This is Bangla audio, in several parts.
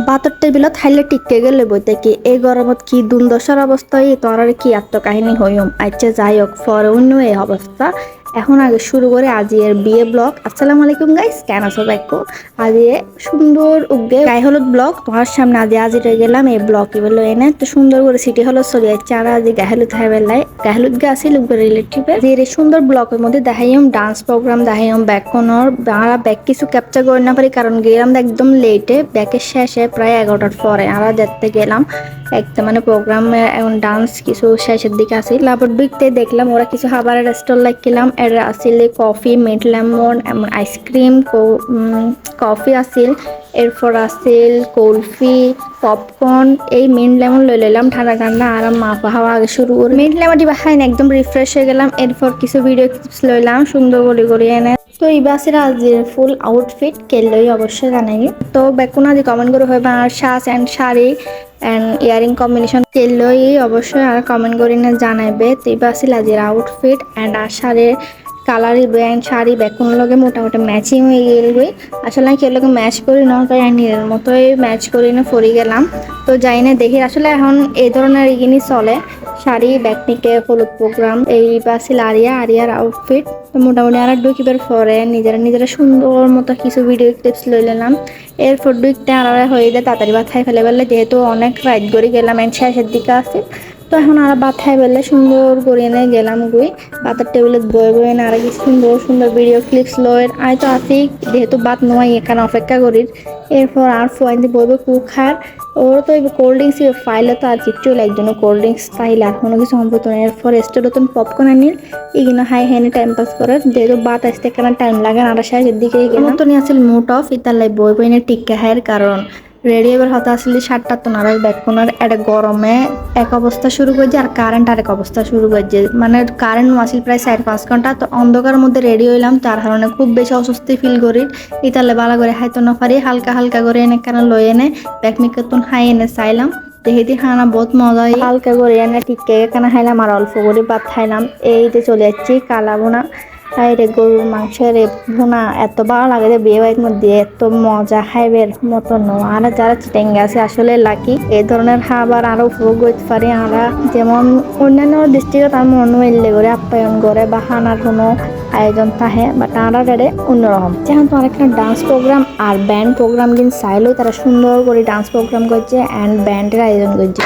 বাতর টেবিলত খাইলে টিকে গেলে বইতে কি এই গরমত কি দুর্দশার অবস্থায় তোর কি আত্মকাহিনী হইম আচ্ছা যাই হোক পরে অন্য এই অবস্থা। এখন আগে শুরু করে আজি এর বিয়ে ব্লগ। আসসালামু আলাইকুম গাইস, কেন আছো বাইকো? আজি সুন্দর উগে গায়ে হলুদ ব্লগ তোমার সামনে আজি রয়ে গেলাম এই ব্লগ বললো এনে তো সুন্দর করে সিটি হলুদ চলে যাচ্ছে আর আজি গায়ে হলুদ খাই বেলায় গায়ে হলুদ গে আসি লোক রিলেটিভে যে এই সুন্দর ব্লগের মধ্যে দেখাইম ডান্স প্রোগ্রাম দেখাইম ব্যাক কোনর আমরা ব্যাক কিছু ক্যাপচার করে না পারি কারণ গেলাম একদম লেটে ব্যাকের শেষে প্রায় 11টার পরে আমরা দেখতে গেলাম একটা মানে প্রোগ্রামে এখন ডান্স কিছু শেষের দিকে আসি লাভর দিকতে দেখলাম ওরা কিছু খাবারের স্টল লাগছিলাম এর আসলে coffee mint lemon ice cream coffee আসিল এরপর আসিল কুলফি পপকর্ন এই মিন্ট লেমন লই লইলাম ঠান্ডা ঠান্ডা আর মাপা হাওয়া আগে শুরু করে মিন্ট লেমন দিবা খাই না একদম রিফ্রেশ হয়ে গেলাম। এরপর কিছু ভিডিও ক্লিপস লইলাম সুন্দর করে এনে তো এই বাসের আজকের ফুল আউটফিট কেলই অবশ্যই জানাই তো বেকুন আজ কমেন্ট করে হইবা আর shirt and sari and earring combination কেলই অবশ্যই আর কমেন্ট করে না জানাইবে তো এই বাসের আজকের আউটফিট অ্যান্ড আর শাড়ির কালার ব্যান্ড শাড়ি বেকুন লগে মোটামুটি ম্যাচিং হয়ে গেলই আসলে আমি কেউ লোকে ম্যাচ করি না তাই নিজের মতোই ম্যাচ করি না পরে গেলাম তো যাই না দেখি আসলে এখন এই ধরনের জিনিস চলে শাড়ি ব্যাকনিকে হলুদ প্রোগ্রাম এই বাসিল আরিয়ার আউটফিট তো মোটামুটি আর ঢুকিবার পরে নিজেরা সুন্দর মতো কিছু ভিডিও ক্লিপস লই নিলাম। এরপর ঢুকতে আর হয়ে যায় তাড়াতাড়ি ভাত খাই ফেলে বললে যেহেতু অনেক রাইড করে গেলাম এন্ড শেষের দিকে আছে তো এখন আর ভাত খাই বললে সুন্দর করে এনে গেলাম গুই ভাতের টেবিলে বয়ে না আর কি সুন্দর ভিডিও ক্লিপস লয় আই তো আসি যেহেতু ভাত নয় এখানে অপেক্ষা করি। এরপর আর ফোয়াইন দিয়ে বইবে কুখার ওর তো কোল্ড ড্রিঙ্কস ফাইলে তো আর কিচ্ছু একজন কোল্ড ড্রিঙ্কস ফাইল আর কোনো কিছু সম্ভব না। এরপর রেস্টের নতুন পপকর্ন আনিল এগুলো হাই হাইনে টাইম পাস করে যেহেতু বাত আসতে কেন টাইম লাগে আর শেষের দিকে মতন আসলে মুড অফ ইতার বই বইনে টিকা হায়ের কারণ রেডি এবার হতে আসলে 7টা তো নারাজ ব্যাককোনার একটা গরমে এক অবস্থা শুরু করছে আর কারেন্ট আরেক অবস্থা শুরু করছে মানে কারেন্ট আসিল প্রায় 4-5 ঘন্টা তো অন্ধকারের মধ্যে রেডি হইলাম তার কারণে খুব বেশি অস্বস্তি ফিল করি ইতালে বালা করে হাইতো না পারি হালকা করে এনে কেন লই এনে ব্যাকমিকতন হাই এনে চাইলাম দেখি খানা বহুত মজা হালকা করে এনে টিকে কেন খাইলাম আর অল্প করে ভাত খাইলাম এইতে চলে যাচ্ছি কালা বোনা রে গরুর মাংসের ভুনা এত ভালো লাগে যে বিয়ে বাড়ির মধ্যে এত মজা খাইবের মতো নয় আর যারা চিটেঙ্গে আছে আসলে লাকি এই ধরনের খাবার আরো উপভোগ করতে পারি আমরা যেমন অন্যান্য ডিস্ট্রিক্টত আমি অন্য এলে করে আপ্যায়ন করে বা খানার কোনো আয়োজন থাকে বাট আমরা রেডে অন্যরকম যেহেতু অনেকটা ডান্স প্রোগ্রাম আর ব্যান্ড প্রোগ্রাম কিন্তু চাইলেও তারা সুন্দর করে ডান্স প্রোগ্রাম করছে অ্যান্ড ব্যান্ডের আয়োজন করছে।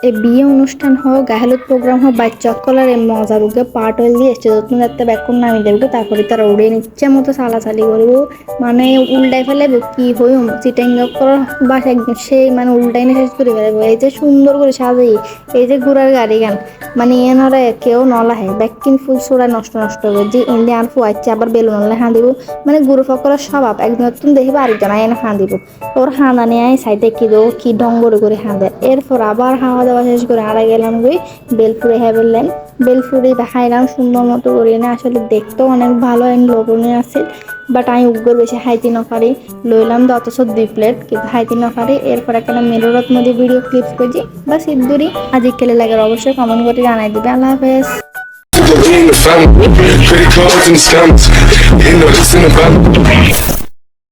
এই বিয়ে অনুষ্ঠান হোক গায়ে হলুদ প্রোগ্রাম হোক বাচ্চা সকলের এই মজার উগে পার্ট হয়ে দিয়ে স্টেজত যাতে ব্যাকুন নামি দেবো তারপরে তারা উড়ে নিচ্ছে মতো চালাচালি করবো মানে উল্টাই ফেলাইব কি হই চিটাঙ্গর বাসা সেই মানে উল্টাই নিয়ে শেষ করে ফেলাইব। এই যে সুন্দর করে সাজাই এই যে ঘোড়ার গাড়ি গান মানে এনারা কেউ নলাহে ব্যাকিং ফুল সোড়ায় নষ্ট হবে যে ইন্ডিয়ান ফুয়াচ্ছে আবার বেলুন নলে হাঁ দিব মানে গুরু ফকরের স্বভাব একজন তুমি দেখিব আরেকজন এনে হাঁ দিব ওর হাঁদা নিয়ে সাইডে কি দেবো কি ডঙ্গর করে হাঁ দেয় এরপর আবার হাওয়া দাওয়া শেষ করে করে হারা গেলাম গই বেলপুরে হ্যাভেলেন বেলপুরে দেখাইলাম সুন্দর মতো করে না আসলে দেখতেও অনেক ভালো এন্ড লোভনীয় আছে বাট আমি উগ্র বেশি খাইতে না পারি লইলাম তো অথচ 2 প্লেট কিন্তু খাইতে না পারি এরপর একটা মেরুরত মধ্যে ভিডিও ক্লিপস করছি বাস ইদ্দুরি আজ কেলে লাগে অবশ্যই কমেন্ট করে জানাই দিবে আল্লাহ হাফেজ In the family, credit cards and scams. You know this in the family.